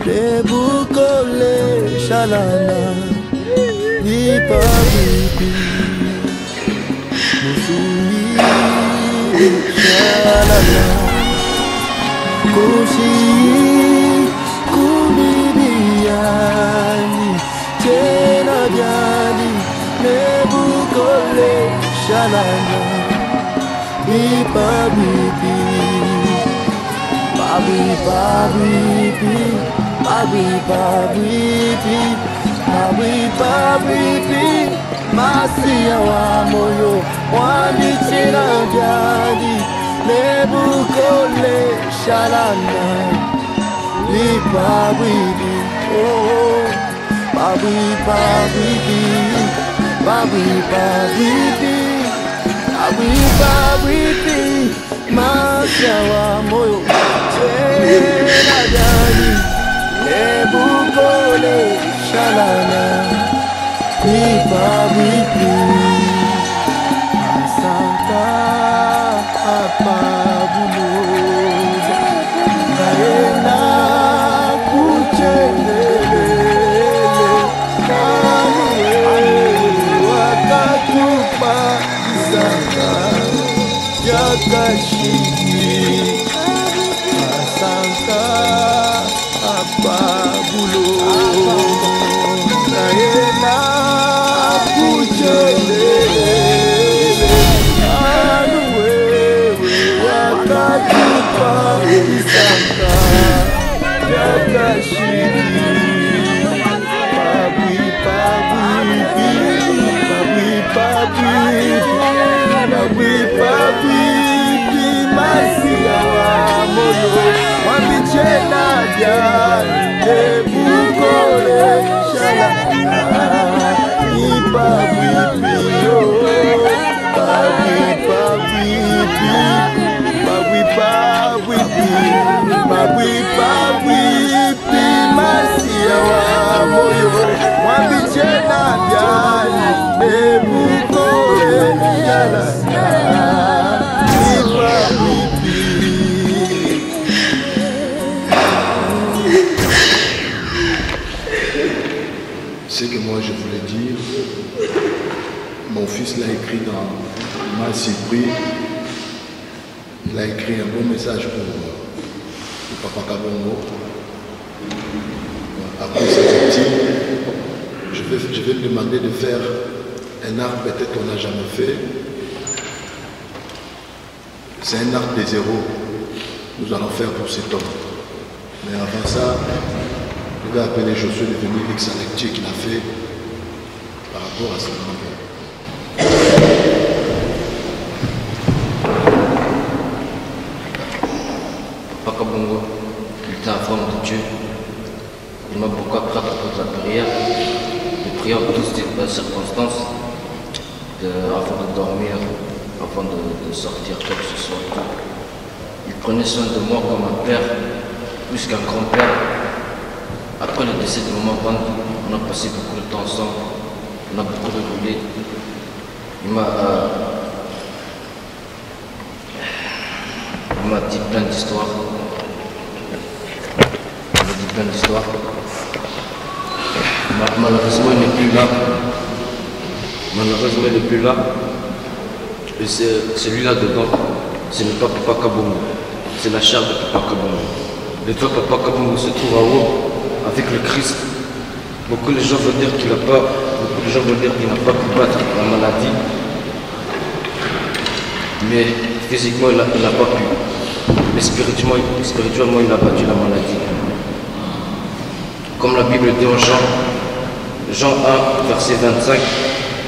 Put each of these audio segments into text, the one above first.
Nebukole shalana Nipa bibi Musui shalana Kushi kubibiani Tena biani Nebukole shalana Nipa bibi Babi babi bi Babi babi bi Babi babi bi Masia wa moyo Wani chena jadi Nebukole shalana Ni babi bi Oh Babi babi bi Babi babi bi Babi babi bi Masia wa moyo Chena jadi Nebukole shalana Nipa bibi Santa apa buluza Kaena kuchelele Kanuwe wakatupa Santa yakashiki Santa apa buluza Kaena kuchelele Kanuwe wakatupa Santa yakashiki Babi babi Babi babi Babi babi Masia wa moyo Wamichena bia Nebukole shalana Nipa bibi Babi babi Babi babi Babi babi Masia wa moyo Wamichena bia Nebukole shalana Nipa bibi. C'est que moi je voulais dire, mon fils l'a écrit dans ma surprise, il a écrit un bon message pour Papa Kabongo. Après cette victime, je vais lui demander de faire un art peut-être qu'on n'a jamais fait. C'est un art des héros, nous allons faire pour cet homme. Mais avant ça, je vais appeler Josué de venir avec sa lecture qu'il a fait par rapport à ce moment-là. Papa Kabongo, il un forme de Dieu. Il m'a beaucoup appris à propos de la prière, de prier en toutes circonstances, avant de dormir, avant de sortir, quoi que ce soit. Il prenait soin de moi comme un père, plus qu'un grand-père. Après le décès de maman Bande, on a passé beaucoup de temps ensemble, on a beaucoup rigolé. Il m'a dit plein d'histoires. Malheureusement, il n'est plus là. Malheureusement, il n'est plus là. Et c'est lui là-dedans. Ce n'est pas Papa Kabongo. C'est la chair de Papa Kabongo. Le toi, Papa Kabongo se trouve en haut avec le Christ. Beaucoup de gens veulent dire qu'il n'a pas, pu battre la maladie. Mais physiquement, il n'a pas pu. Mais spirituellement, il a battu la maladie. Comme la Bible dit en Jean 1, verset 25,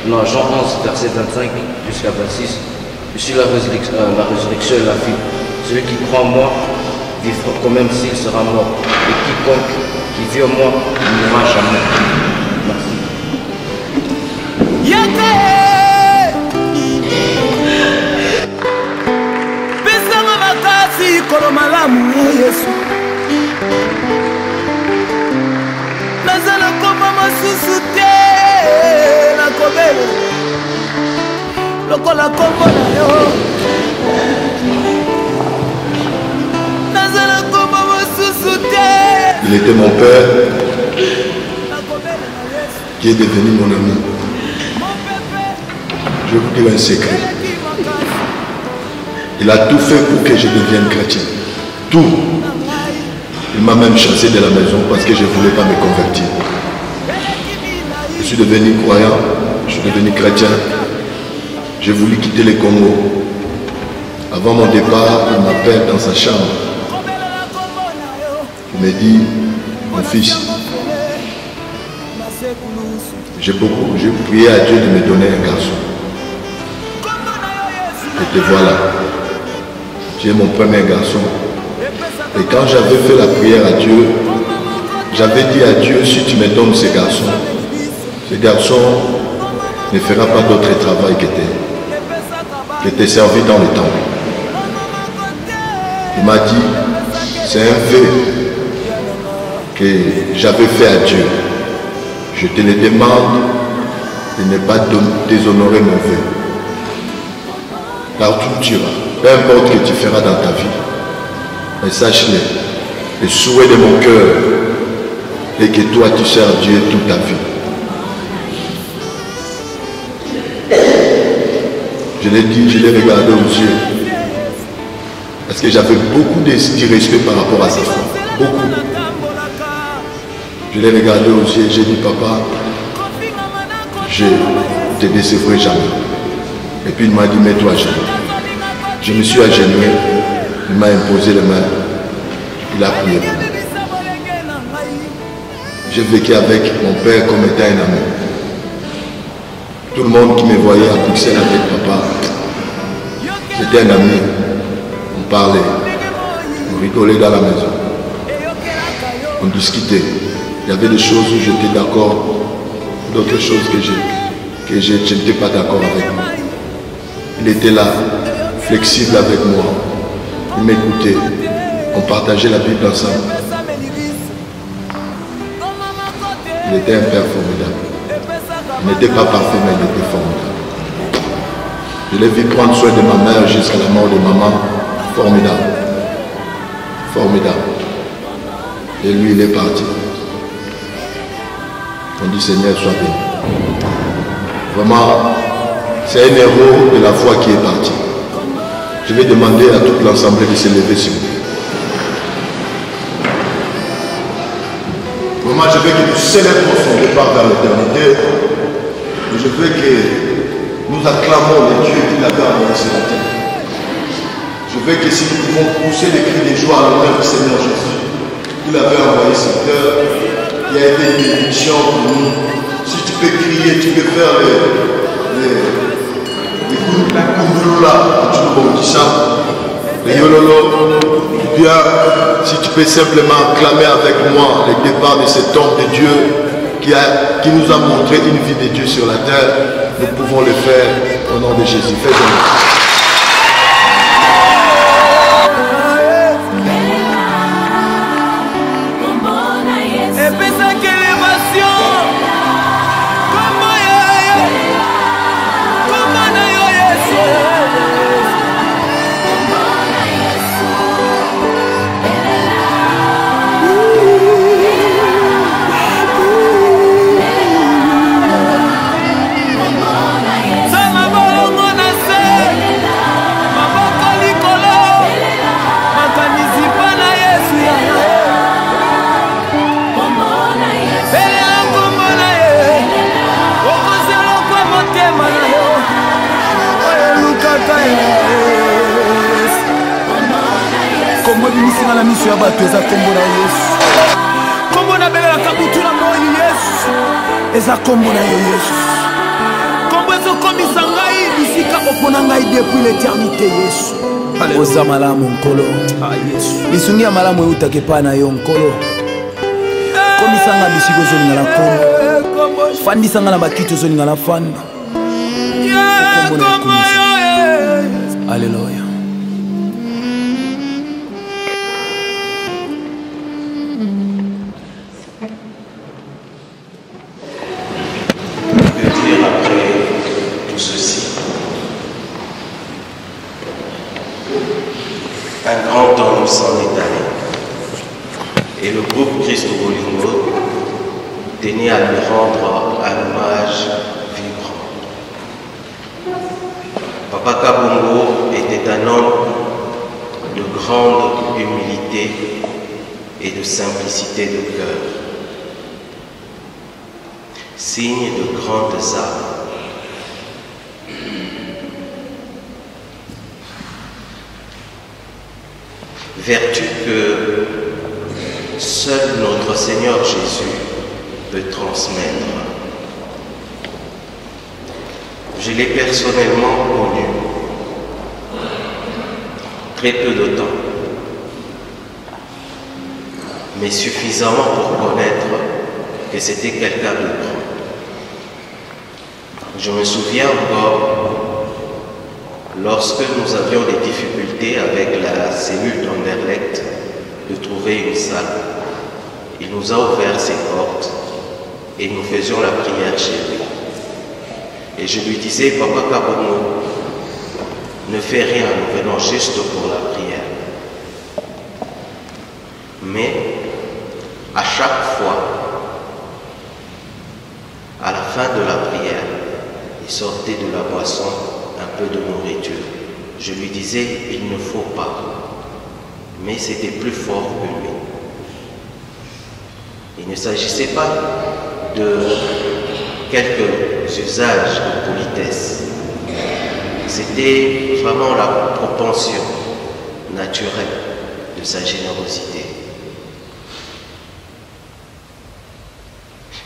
non, Jean 11, verset 25 jusqu'à 26, je suis la résurrection et la vie. Celui qui croit en moi vivra quand même s'il sera mort. Et quiconque qui vit en moi ne mourra jamais. Merci. Nazala koma masusu te na kobela lokola kombo na yo nazala koma masusu te Il était mon père qui est devenu mon ami. Je vais vous dire un secret. Il a tout fait pour que je devienne chrétien. Tout. Il m'a même chassé de la maison parce que je ne voulais pas me convertir. Je suis devenu croyant, je suis devenu chrétien. J'ai voulu quitter le Congo. Avant mon départ, il m'appelle dans sa chambre. Il me dit, mon fils, j'ai prié à Dieu de me donner un garçon. Et te voilà. Tu es mon premier garçon. Et quand j'avais fait la prière à Dieu, j'avais dit à Dieu, si tu me donnes ce garçon ne fera pas d'autre travail que te servir dans le temple. Il m'a dit, c'est un vœu que j'avais fait à Dieu. Je te le demande de ne pas déshonorer mon vœu. Partout tu iras, peu importe ce que tu feras dans ta vie, mais sache-le, le souhait de mon cœur est que toi tu sers Dieu toute ta vie. Je l'ai dit, je l'ai regardé aux yeux. Parce que j'avais beaucoup de respect par rapport à sa foi. Beaucoup. Je l'ai regardé aux yeux et j'ai dit, papa, je ne te décevrai jamais. Et puis il m'a dit, mets-toi à genoux. Je me suis agenouillé. Il m'a imposé les mains. Il a prié pour moi. J'ai vécu avec mon père comme étant un ami. Tout le monde qui me voyait à Bruxelles avec papa, c'était un ami. On parlait, on rigolait dans la maison, on discutait. Il y avait des choses où j'étais d'accord, d'autres choses que je n'étais pas d'accord avec moi. Il était là, flexible avec moi, il m'écoutait, on partageait la Bible ensemble. Il était un père formidable. Il n'était pas parfait, mais il était formidable. Je l'ai vu prendre soin de ma mère jusqu'à la mort de maman. Formidable. Formidable. Et lui, il est parti. On dit, Seigneur, sois béni. Vraiment, c'est un héros de la foi qui est parti. Je vais demander à toute l'assemblée de se lever s'il vous plaît. Vraiment, je veux que nous célébrons son départ vers l'éternité. Et je veux que nous acclamons les dieux qui l'avaient envoyé sur la terre. Je veux que si nous pouvons pousser les cris de joie à l'honneur du Seigneur Jésus, il avait envoyé sur terre, il y a été une bénédiction pour nous. Si tu peux crier, tu peux faire la kundulula, tu peux bondissant, les yololo, bien, si tu peux simplement acclamer avec moi le départ de cet homme de Dieu qui nous a montré une vie de Dieu sur la terre, nous pouvons le faire au nom de Jésus. Fais-le. La mission à battre eza kombo na Yesu. Kombo na bela kabutu na moi Yesu. Eza kombo na Yesu. Kombo ezo komisa ngai bisika opona ngai depuis l'éternité Yesu. Oza malamu nkolo. Yesu. Bisungi ya malamu eutake pa na yo nkolo. Komisa nga bisiko zo ngala kombo. Fandisa nga na bakito zo ngala fanda. Kombo na komisa. Alléluia. Un grand temps nous s'en est allé. et le groupe Christo Bolingo tenait à lui rendre un hommage vibrant. Papa Kabongo était un homme de grande humilité et de simplicité de cœur, signe de grandes âmes. Vertu que seul notre Seigneur Jésus peut transmettre. Je l'ai personnellement connu très peu de temps, mais suffisamment pour connaître que c'était quelqu'un de grand. Je me souviens encore, lorsque nous avions des difficultés avec la cellule d'Anderlecht de trouver une salle, il nous a ouvert ses portes et nous faisions la prière chez lui. Et je lui disais, Papa Kabongo, ne fais rien, nous venons juste pour la prière. Mais à chaque fois, à la fin de la prière, il sortait de la boisson un peu de nourriture. Je lui disais, il ne faut pas. Mais c'était plus fort que lui. Il ne s'agissait pas de quelques usages de politesse. C'était vraiment la propension naturelle de sa générosité.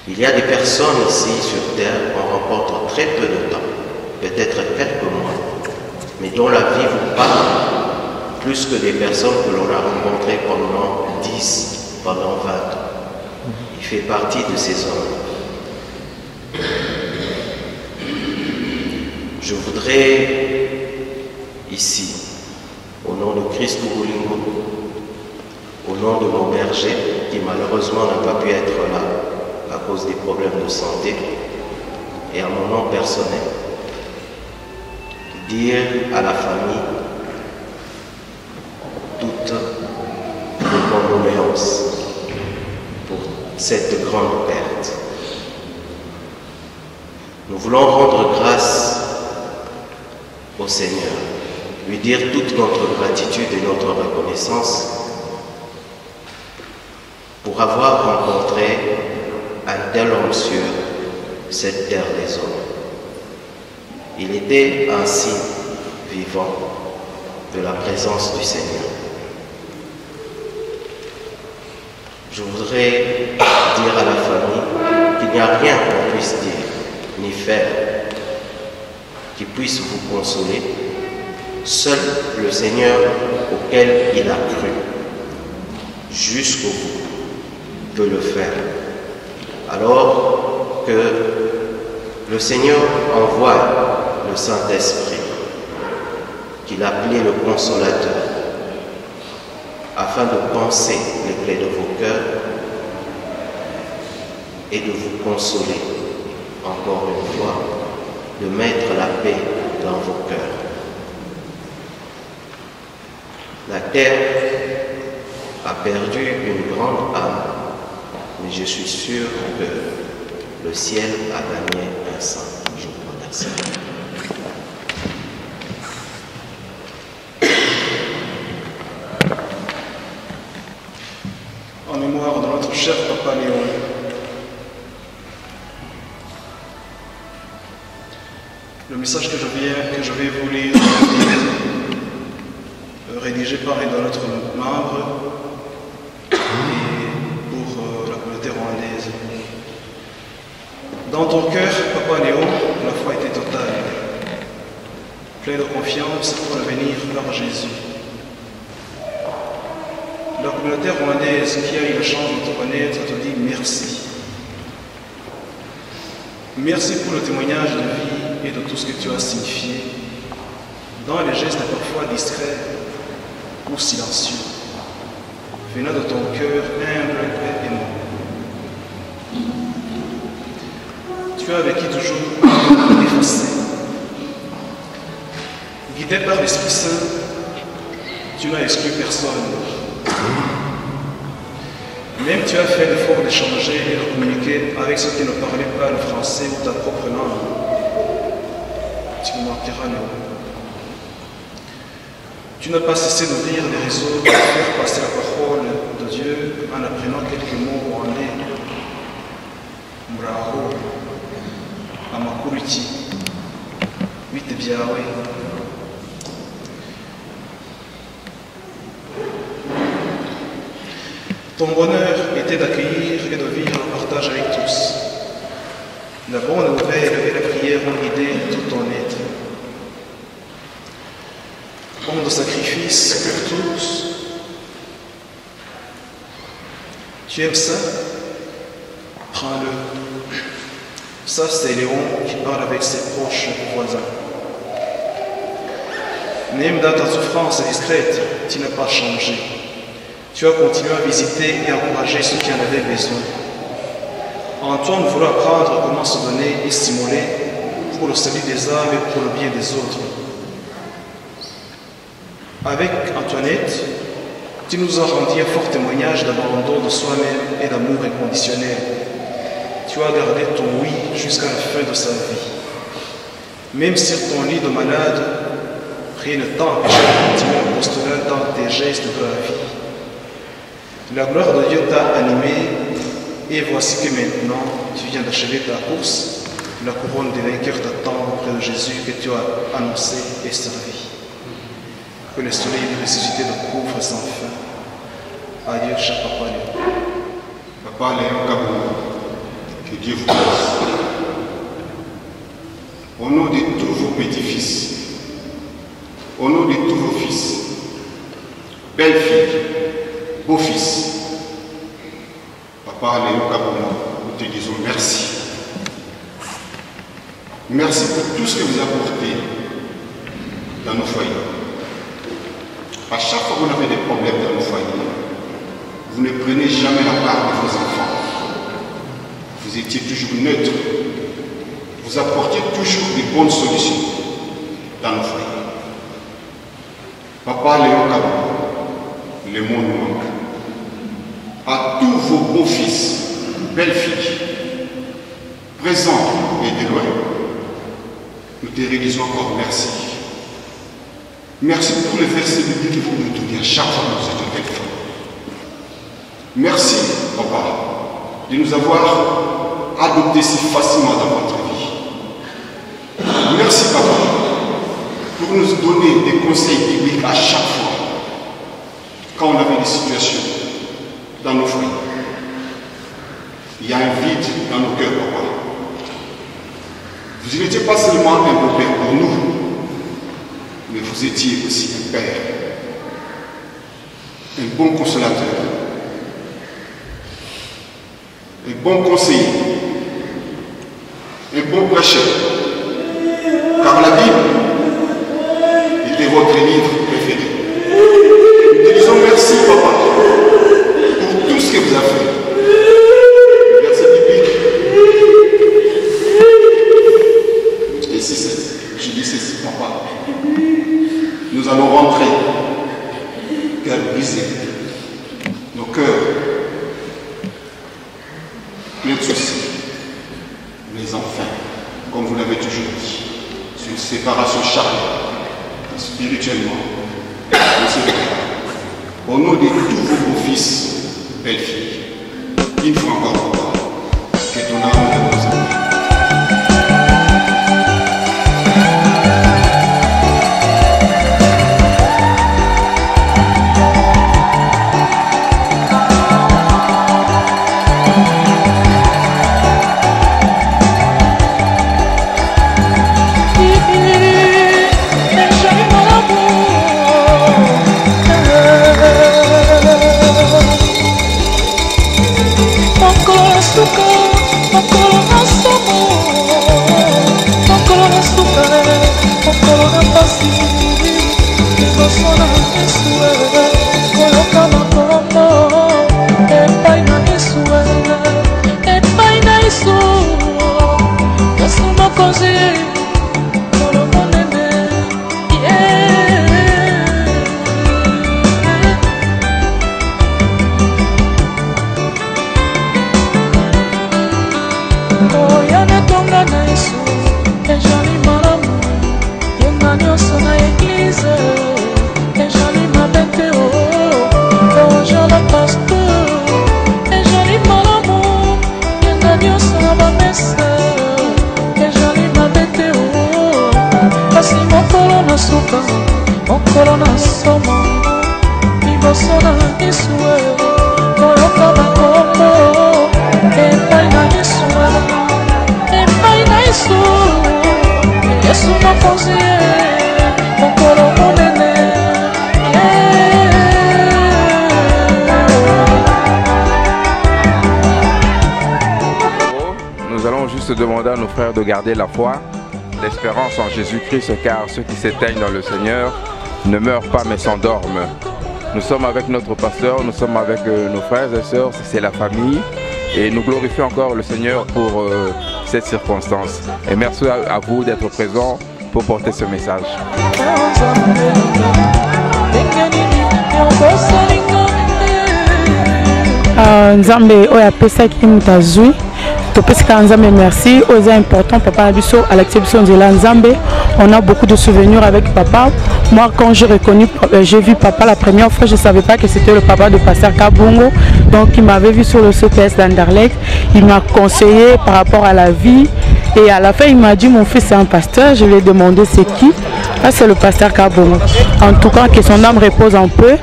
Il y a des personnes ici sur Terre qu'on rencontre très peu de temps, peut-être quelques mois, mais dont la vie vous parle plus que des personnes que l'on a rencontrées pendant 10, pendant 20 ans. Il fait partie de ces hommes. Je voudrais ici, au nom de Christo Bolingo, au nom de mon berger, qui malheureusement n'a pas pu être là à cause des problèmes de santé, et à mon nom personnel, dire à la famille toutes nos condoléances pour cette grande perte. Nous voulons rendre grâce au Seigneur, lui dire toute notre gratitude et notre reconnaissance pour avoir rencontré un tel homme sur cette terre des hommes. Il était un signe vivant de la présence du Seigneur. Je voudrais dire à la famille qu'il n'y a rien qu'on puisse dire ni faire qui puisse vous consoler. Seul le Seigneur auquel il a cru jusqu'au bout peut le faire. Alors que le Seigneur envoie le Saint-Esprit, qu'il a appelé le Consolateur, afin de penser les plaies de vos cœurs et de vous consoler, encore une fois, de mettre la paix dans vos cœurs. La terre a perdu une grande âme, mais je suis sûr que le ciel a gagné un saint. Je vous remercie. En mémoire de notre cher Papa Léon, le message que je vais vous lire, rédigé par un de notre membre et pour la communauté rwandaise. Dans ton cœur, Papa Léon, la foi était totale, plein de confiance pour l'avenir par Jésus. La communauté rwandaise qui a eu la chance de te connaître te dit merci. Merci pour le témoignage de vie et de tout ce que tu as signifié, dans les gestes parfois discrets ou silencieux, venant de ton cœur humble et aimant. Tu as vécu toujours effacé. Guidé par l'Esprit Saint, tu n'as exclu personne. Même tu as fait l'effort d'échanger et de communiquer avec ceux qui ne parlaient pas le français ou ta propre langue. Tu ne manqueras néanmoins. Tu n'as pas cessé d'ouvrir des réseaux pour faire passer la parole de Dieu en apprenant quelques mots rwandais. Muraho, amakuruki, bite byawe. Ton bonheur était d'accueillir et de vivre le partage avec tous. La bonne nouvelle et la prière ont guidé tout ton être. Homme de sacrifice pour tous. Tu aimes ça? Prends-le. Ça, c'est Léon qui parle avec ses proches voisins. Même dans ta souffrance discrète, tu n'as pas changé. Tu as continué à visiter et encourager ceux qui en avaient besoin. En toi, nous voulons apprendre comment se donner et stimuler pour le salut des âmes et pour le bien des autres. Avec Antoinette, tu nous as rendu un fort témoignage d'abandon de soi-même et d'amour inconditionnel. Tu as gardé ton oui jusqu'à la fin de sa vie. Même sur ton lit de malade, rien ne t'a empêché de continuer un postulat dans tes gestes de la vie. La gloire de Dieu t'a animé et voici que maintenant tu viens d'achever ta course. La couronne des vainqueurs t'attend auprès de Jésus que tu as annoncé et servi. Que le soleil de ressuscité te couvre sans fin. Adieu, cher Papa Léon. Papa Léon Kabou, que Dieu vous blesse. Au nom de tous vos petits-fils, au nom de tous vos fils, belles-filles, beaux-fils, Papa Léon Kabou, nous te disons merci. Merci pour tout ce que vous apportez dans nos foyers. À chaque fois que vous avez des problèmes dans nos foyers, vous ne prenez jamais la part de vos enfants. Vous étiez toujours neutre. Vous apportiez toujours des bonnes solutions dans nos foyers. Papa Léon Kabou, le monde nous manque. À tous vos beaux-fils, belles-filles, présents et d'éloignés, nous te redisons encore merci. Merci pour les versets bibliques que vous nous donnez à chaque fois que nous êtes au téléphone. Merci, Papa, de nous avoir adoptés si facilement dans votre vie. Merci, Papa, pour nous donner des conseils bibliques à chaque fois quand on avait des situations dans nos foyers. Il y a un vide dans nos cœurs, Papa. Vous n'étiez pas seulement un beau père pour nous, mais vous étiez aussi un père, un bon consolateur, un bon conseiller, un bon prêcheur, car la Bible était votre livre préféré. Nous te disons merci, Papa, pour tout ce que vous avez fait. Le verset biblique. Et si je dis ceci, Papa, nous allons rentrer, cœur brisé, nos cœurs pleins de soucis. Mais enfin, comme vous l'avez toujours dit, c'est une séparation charnelle, spirituellement, au nom de tous vos beaux-fils, belles-filles, une fois encore, que ton âme nous aime. suka mokolo na somo liboso na misue koyoka bakombo epai na misue epai na Yesu Yesu mokonzi mokolo monene. Nous allons juste demander à nos frères de garder la foi, l'espérance en Jésus-Christ, car ceux qui s'éteignent dans le Seigneur ne meurent pas mais s'endorment. Nous sommes avec notre pasteur, nous sommes avec nos frères et sœurs, c'est la famille, et nous glorifions encore le Seigneur pour cette circonstance. Et merci à vous d'être présents pour porter ce message. Nzambe oya pesa ki mutazui topesika Nzambe merci oza important papa Abiso à l'exception de la Nzambe on a beaucoup de souvenirs avec papa. Moi quand j'ai vu papa la première fois je savais pas que c'était le papa de pasteur Kabongo, donc il m'avait vu sur le CPS d'Anderlecht, il m'a conseillé par rapport à la vie et à la fin il m'a dit mon fils c'est un pasteur. Je lui ai demandé c'est qui. Là c'est le pasteur Kabongo. En tout cas que son âme repose en paix.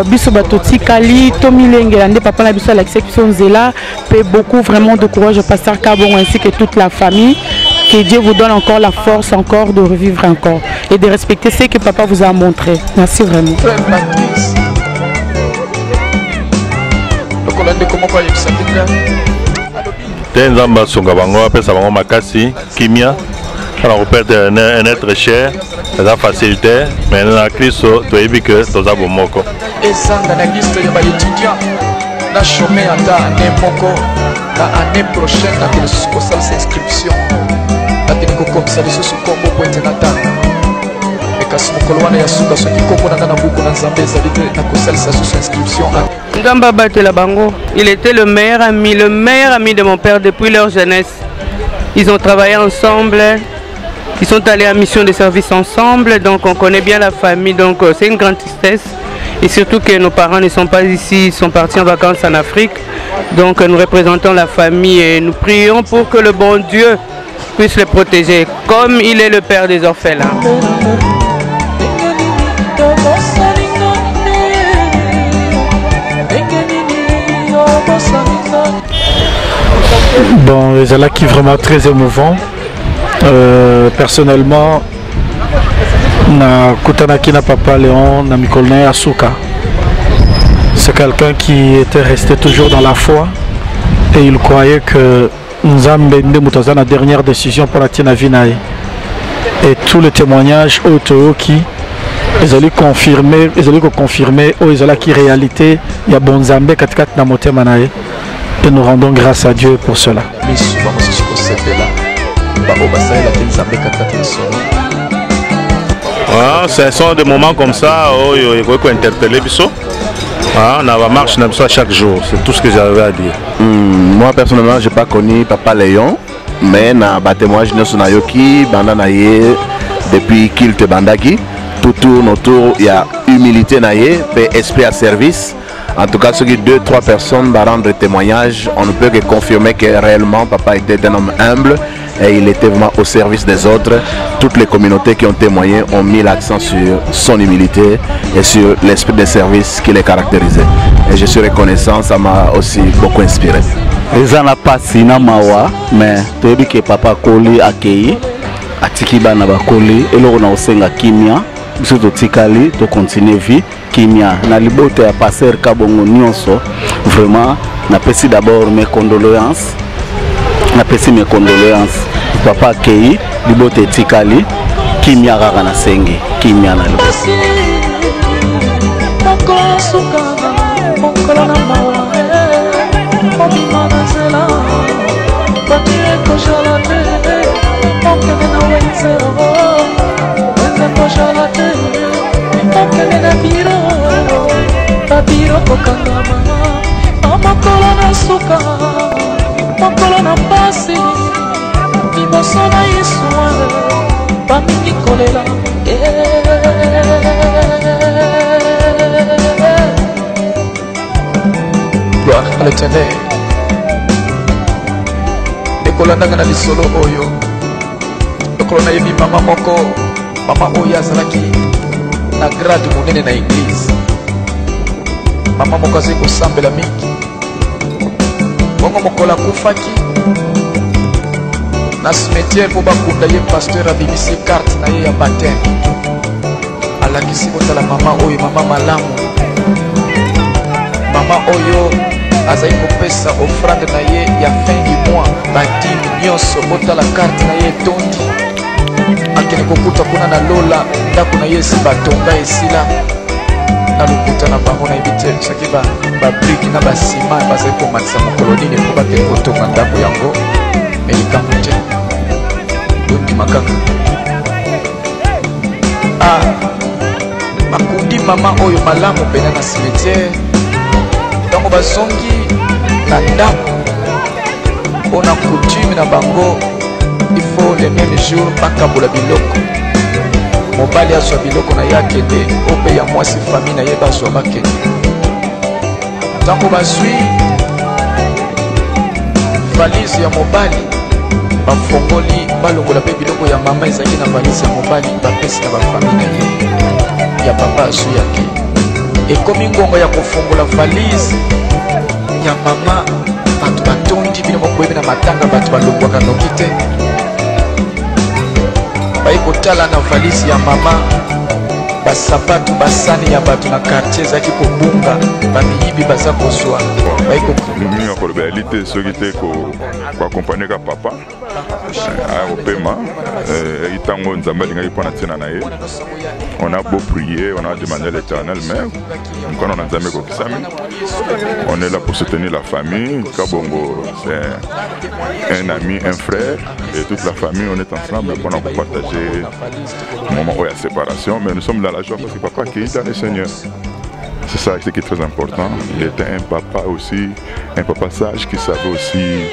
Biso batoti kali tomilenge ande papa na biso à l'exception zela paie beaucoup vraiment de courage au pasteur Kabongo ainsi que toute la famille. Que Dieu vous donne encore la force encore de revivre encore et de respecter ce que papa vous a montré. Merci vraiment. Nzamba songa bango apesa bango makasi kimia kana koperdre un être cher eza facilité mais na Kristo toyebi que toza bomoko ezanga na liste ya baétudiant na chômé ata année moko na année prochaine nakende susu kosalisa inscription nakende kokomisa lisusu kombo po ete natanga kasi mokolo wana ya suka soki kombo nanga na buku na Nzambe ezali te na kosalisa susu inscription. Ngamba batela bango, il était le meilleur ami de mon père depuis leur jeunesse. Ils ont travaillé ensemble, ils sont allés en mission de service ensemble, donc on connaît bien la famille, donc c'est une grande tristesse. Et surtout que nos parents ne sont pas ici, ils sont partis en vacances en Afrique. Donc nous représentons la famille et nous prions pour que le bon Dieu puisse les protéger, comme il est le père des orphelins. Bon, c'est là qui est vraiment très émouvant. Personnellement, na kutanaki na papa Léon na mikolne Asuka. C'est quelqu'un qui était resté toujours dans la foi et il croyait que Nzambe nde mutaza na dernière décision pour la tina vinae. Et tous les témoignages auto qui ils allaient confirmer ils allaient qui réalité il y a bon Nzambe katikati na motema nae. Et nous rendons grâce à Dieu pour cela. Ce sont des moments comme ça où il faut interpeller biso. On a marche chaque jour, c'est tout ce que j'avais à dire. Moi personnellement, je n'ai pas connu Papa Léon, mais na témoignage de Sonayoki, Bandanaye, depuis qu'il te bandaki, tout tourne autour, il y a humilité naye, esprit à service. En tout cas, ceux qui 2-3 personnes vont rendre témoignage, on ne peut que confirmer que réellement papa était un homme humble et il était vraiment au service des autres. Toutes les communautés qui ont témoigné ont mis l'accent sur son humilité et sur l'esprit de service qui les caractérisait. Et je suis reconnaissant, ça m'a aussi beaucoup inspiré. Les gens n'ont pas si mawa, mais tu dis que papa Koli a accueilli, Atikiba n'a pas Koli, et l'on a aussi kimia. Surtout Tikali, to continuer vie kimia na libote ya passer Kabongo nyonso vraiment napesi d'abord mes condoléances papa Kei libote Tikali kimia kaka na sengi kimia na Babiro kokangama amakolo na suka makolo na pasi liboso na Yesu bamingi kolela gloire à l'Éternel ekolandanga na lisolo oyo ekolo na yebi mama moko mama oyo azalaki na grade monene na eglize, mama moko azali kosambela mingi. Bongo mokolo akufaki na cimetière mpo bakunda ye pasteur abimisi carte na ye ya baptême. Alakisi kotala mama oyo mama malamu, mama oyo azali kopesa offrande na ye ya fin du mois, badimi nyonso botala carte na ye etondi. Akende kokuta kuna na lola ndako na ye esi batonga esila na lokuta na bango na yebi te soki babriki na basima bazali komatisa mokolo nini mpo bakende kotonga ndako yango, me likambo te bondima kaka. Bakundi mama oyo malamu pene na cimetière, ntango bazongi na ndako mpona coutume na bango, il faut le même jour bakabola biloko, mobali azwa biloko na ye akende, ope ya mwasi famille na ye bazwa bakende. Ntango bazwi valise ya mobali, bafongoli balongola mpe biloko ya mama ezalaki na valise ya mobali, bapesi na bafamille na ye ya papa azwi yake. Ekomi ngongo ya kofongola valise ya mama, bato batondi bino mokoyebi na matanga, bato balongwaka noki te. Bayi kotala na valise ya mama, basapatu basani ya bato na quartier ezalaki kobunga, bamiyibi baza kozwa. Mimi akoloba yali te soki te koakompagne ka papa ayakopema itango nzambe alingaki mpona ntina na ye. On a beau prier, on a demandé l'Éternel, mais quand on a nzambe kokisami, on est là pour soutenir la famille. Kabongo, c'est un ami, un frère, et toute la famille, on est ensemble pour partager le moment où il y a séparation, mais nous sommes dans la joie parce que papa qui est dans le Seigneur. C'est ça qui est très important. Il était un papa aussi, un papa sage qui savait aussi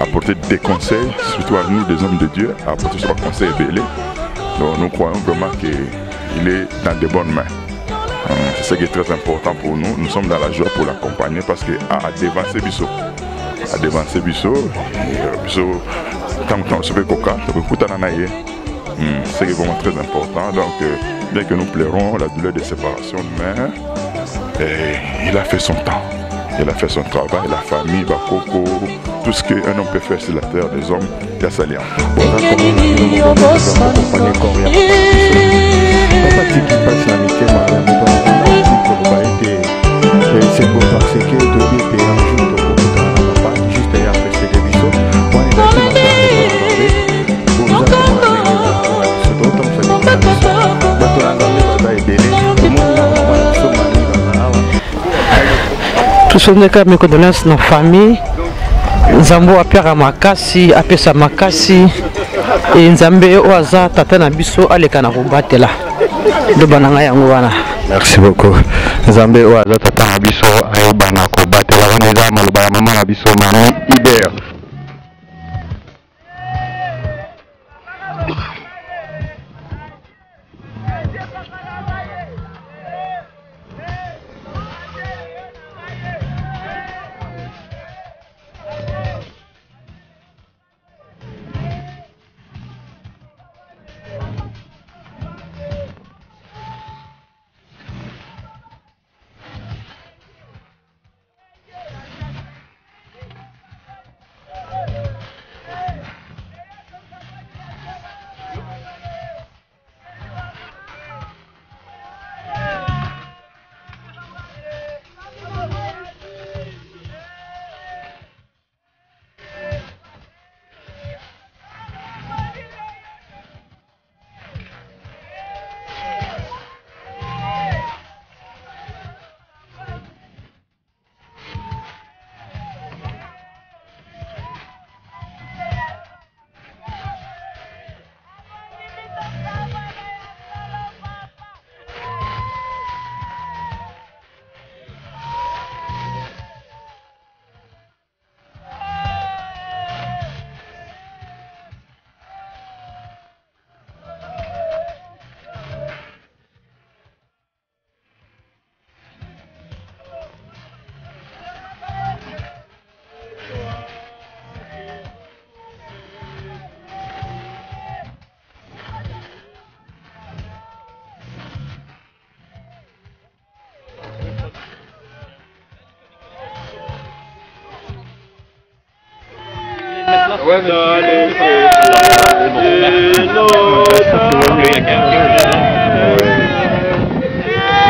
apporter des conseils, surtout à nous, des hommes de Dieu, apporter ce conseil belé. Donc nous croyons vraiment qu'il est dans de bonnes mains. C'est ce qui est très important pour nous. Nous sommes dans la joie pour l'accompagner parce que à dévancer Bissot. À dévancer Bissot, tant qu'on se fait coca, c'est vraiment très important. Donc bien que nous pleurons la douleur de séparation, mais il a fait son temps. Il a fait son travail, la famille, Bakoko, tout ce qu'un homme peut faire sur la terre des hommes, il y a sa lien. C'est beau parce que depuis que un jour de papa juste après ces émissions, on est tusondeka mes condoléances na famille. Nzambo apera makasi, apesa makasi, et Nzambe oaza tata na biso aleka na kobatela. Do bananga yango wana. Merci beaucoup. Nzambe oaza tata na biso ayobana kobatela wana eza maloba ya mama na biso mami Iber.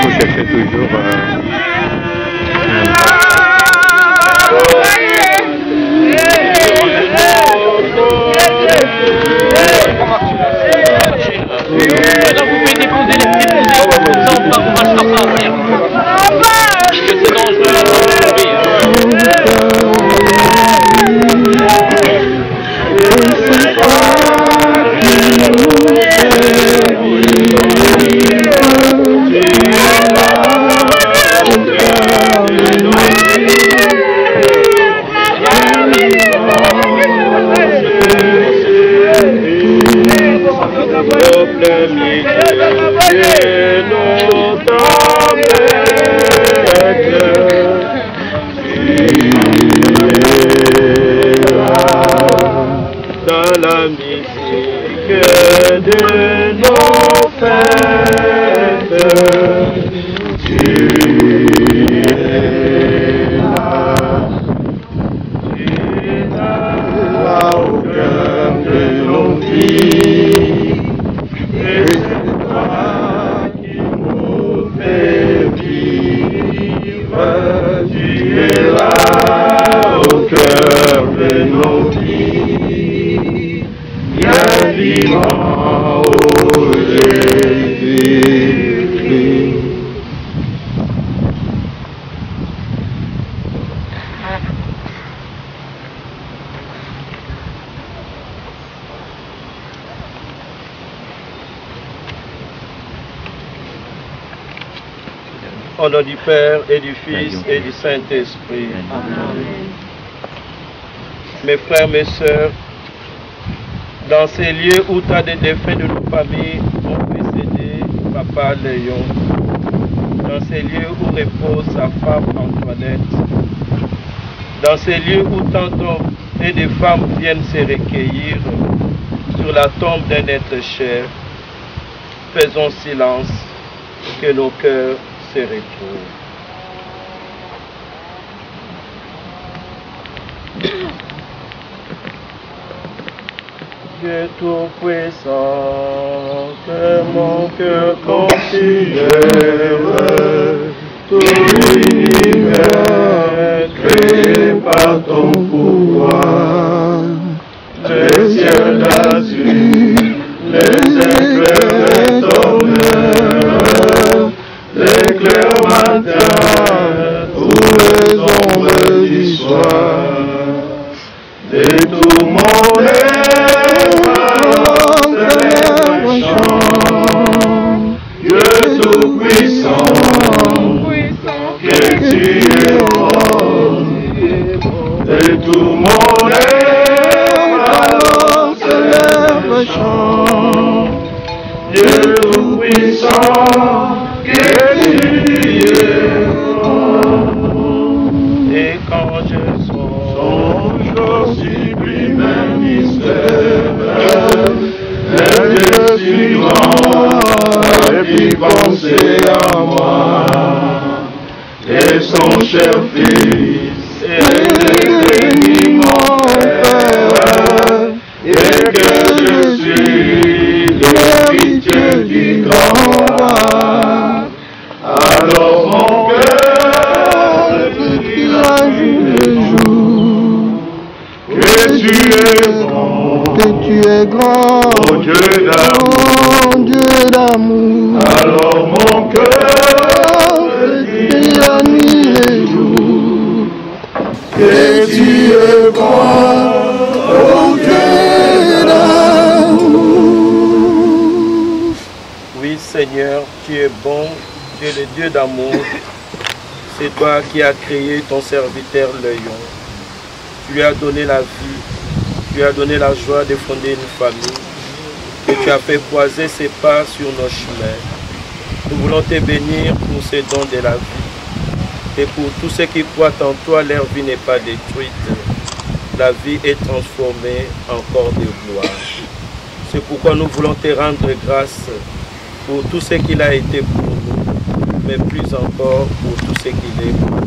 Vous cherchez toujours Maintenant vous pouvez déposer les pieds, ça on marchera pas après. Parce que c'est dangereux. Dans la musique de nos fêtes, tu es là au cœur de nos vies, et c'est toi qui nous fais vivre, tu es là au cœur de nos vies. Viens vivant, ô Jésus-Christ. Au nom du Père et du Fils et du Saint-Esprit. Mes frères, mes sœurs, dans ces lieux où tant de défunts de nos familles ont précédé Papa Léon, dans ces lieux où repose sa femme Antoinette, dans ces lieux où tant d'hommes et de femmes viennent se recueillir sur la tombe d'un être cher, faisons silence, que nos cœurs se retrouvent. Dieu tout-puissant, que mon cœur considère tout l'univers créé par ton pouvoir, les ciels d'azur, les éclairs de ton heure, l'éclair au matin, tous les ombres du soir, de tout mon Dieu tout-puissant, que tu es bon, et tout mon âme alors se lève chant. Dieu tout-puissant, que tu es bon. Et quand je songe au sublime mystère, je suis grand, et puis penser à moi, et son cher fils, et béni mon Père, et que je suis l'héritier du grand roi. Alors mon cœur te dira le jour, que tu es bon, que tu es grand, oh Dieu d'amour, Dieu d'amour. Alors mon cœur te dira nuit et jour, que tu es bon, oh Dieu d'amour. Oui Seigneur, tu es bon, tu es le Dieu d'amour. C'est toi qui as créé ton serviteur Léon. Tu lui as donné la vie, tu lui as donné la joie de fonder une famille, et tu as fait croiser ses pas sur nos chemins. Nous voulons te bénir pour ces dons de la vie, et pour tous ceux qui croient en toi, leur vie n'est pas détruite. La vie est transformée en corps de gloire. C'est pourquoi nous voulons te rendre grâce pour tout ce qu'il a été pour nous, mais plus encore pour tout ce qu'il est pour nous.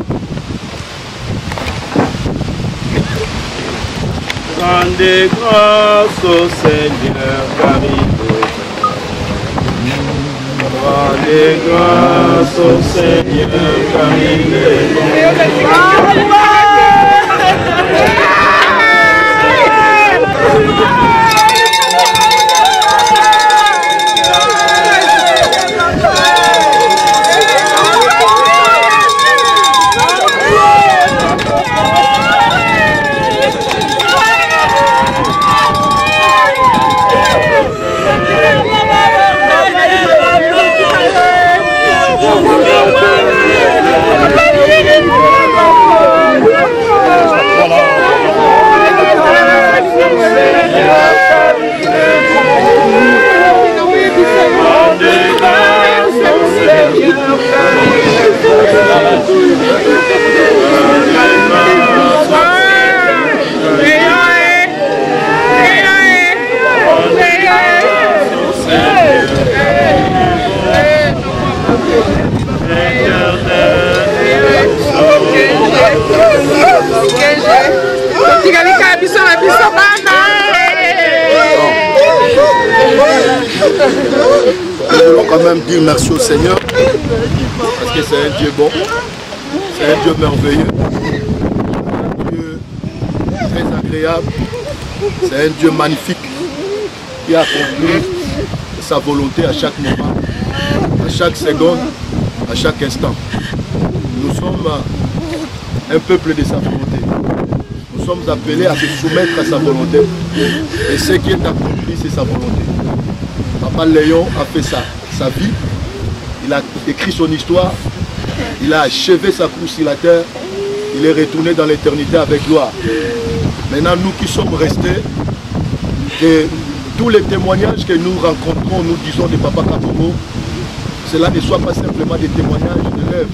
Rendez grâce au Seigneur car il est bon. Rendez grâce au Seigneur car il est bon. Nous voulons quand même dire merci au Seigneur parce que c'est un Dieu bon, c'est un Dieu merveilleux, un Dieu très agréable, c'est un Dieu magnifique qui accomplit sa volonté à chaque moment, à chaque seconde, à chaque instant. Nous sommes un peuple de sa volonté. Nous sommes appelés à se soumettre à sa volonté et ce qui est accompli, c'est sa volonté. Papa Léon a fait sa vie, il a écrit son histoire, il a achevé sa course sur la terre, il est retourné dans l'éternité avec gloire. Maintenant, nous qui sommes restés, que tous les témoignages que nous rencontrons, nous disons de Papa Kabogo, cela ne soit pas simplement des témoignages de l'œuvre,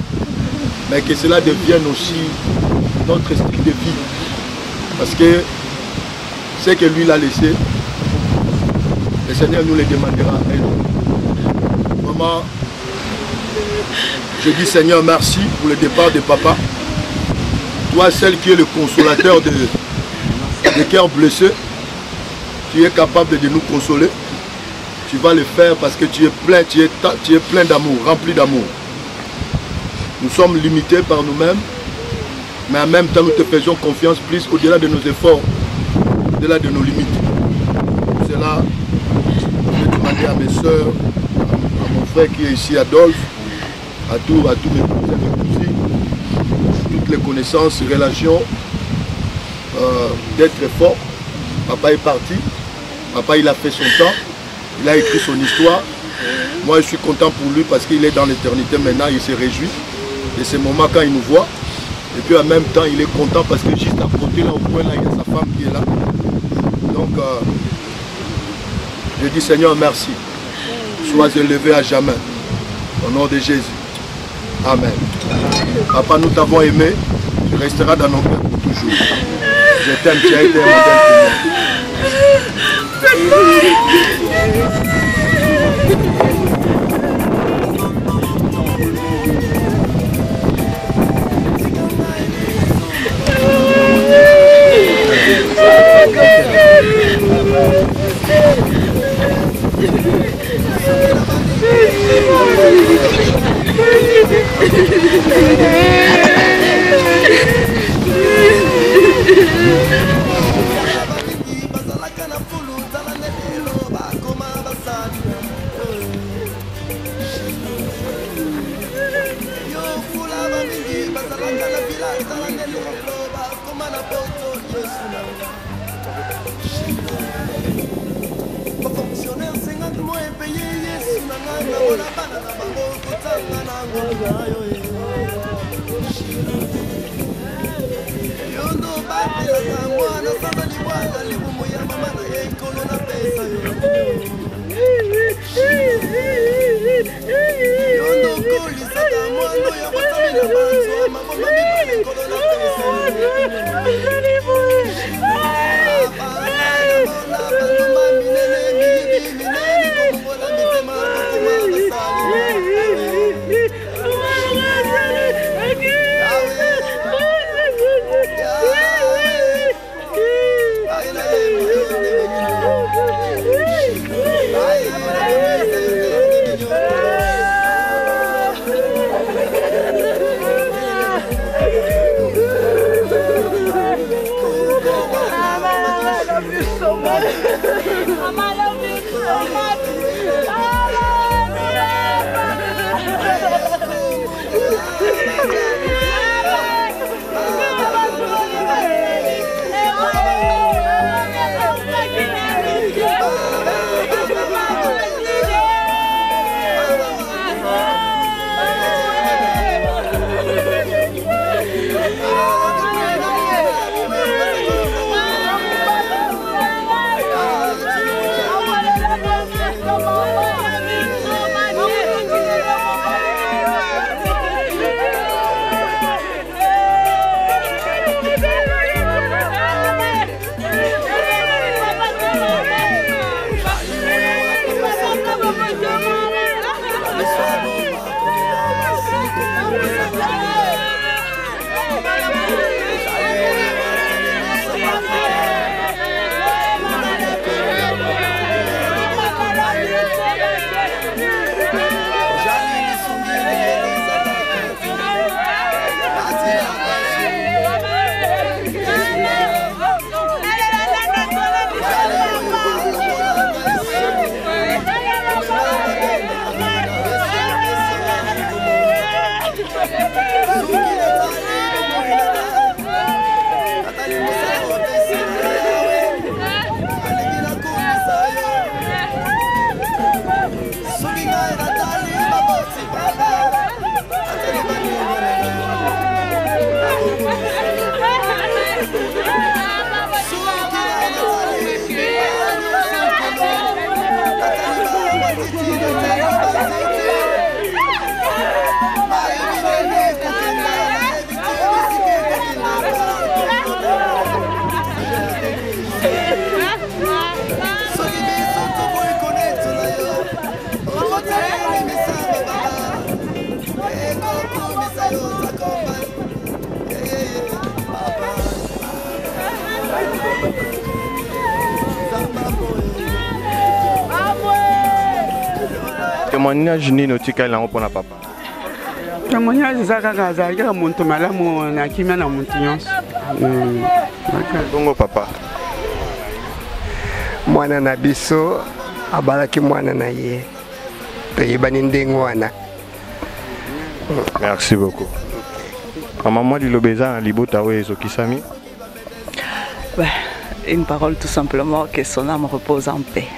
mais que cela devienne aussi notre style de vie. Parce que ce que lui l'a laissé, le Seigneur nous le demandera à nous. Maman, je dis Seigneur merci pour le départ de papa. Toi, celle qui est le consolateur de cœurs blessés, tu es capable de nous consoler. Tu vas le faire parce que tu es plein d'amour, rempli d'amour. Nous sommes limités par nous-mêmes, mais en même temps nous te faisons confiance plus au-delà de nos efforts, au-delà de nos limites. Pour cela, je vais demander à mes soeurs, à mon frère qui est ici, Adolphe, à tous mes cousins et cousines, toutes les connaissances, relations, d'être fort. Papa est parti, papa il a fait son temps, il a écrit son histoire. Moi je suis content pour lui parce qu'il est dans l'éternité maintenant, il se réjouit de ces moments quand il nous voit. Et puis en même temps il est content parce que juste à côté là au coin là il y a sa femme qui est là. Donc je dis Seigneur merci, sois élevé à jamais, au nom de Jésus. Amen. Papa, nous t'avons aimé, tu resteras dans nos cœurs pour toujours. Je t'aime, tu as été un modèle témoignage nini otikali yango mpona papa? Témoignage eza kaka azalaki moto malamu na kimia na moto nyonso. Bongo papa, mwana na biso abalaki mwana na ye toyebani ndenge wana. Merci beaucoup. Maman liloba eza na libota oyo ezokisami? Une parole tout simplement que son âme repose en paix.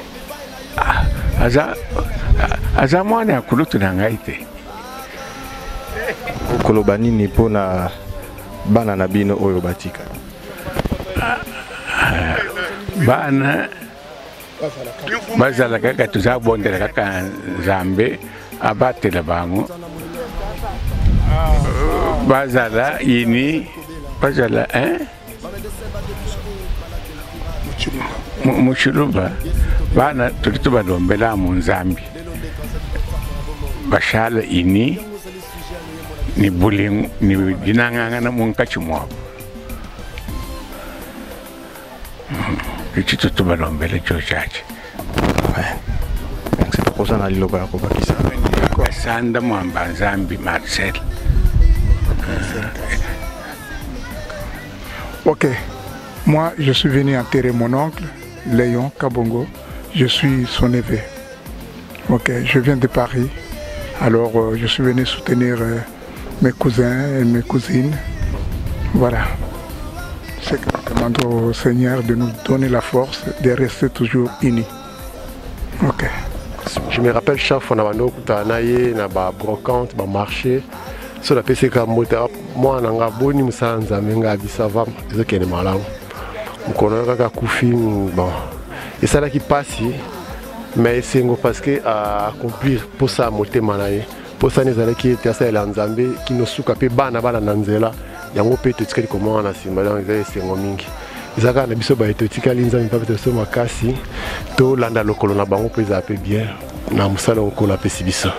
Aza mwana akulutu na ngai te. Okoloba nini mpona bana na bino oyo batika? Bana bazala kaka tozabondela kaka Nzambe abatela bango. Bazala ini bazala muchuluba bana tulitu balombela mu Nzambi bashala ini ni bullying ni dinanganga na munkachi mwabo kichitu tubalombele chochache kosa na liloba yako bakisa sanda mwamba Nzambi Marcel. Ok, moi je suis venu enterrer mon oncle Léon Kabongo, je suis son neveu. Ok, je viens de Paris, alors je suis venu soutenir mes cousins et mes cousines. Voilà. C'est que je demande au Seigneur de nous donner la force de rester toujours unis. Ok. Je me rappelle chaque fois que je na ba brocante, ba marché, sur la PCK mota moi nanga boni musanza menga bisava ezokene malamu. Mkono kaka kufi bon. Et ça là qui passe mais c'est parce que à accomplir pour ça motema na ye. Pour ça nous allons qui était ça la Nzambe qui nous souka pe bana nanzela yango pe te tikali comment na simba dans les sengo mingi. Izaka na biso ba etotika linza mpaka te so makasi to landa lokolo na bango pe za pe bien na musala okola pe sibiso.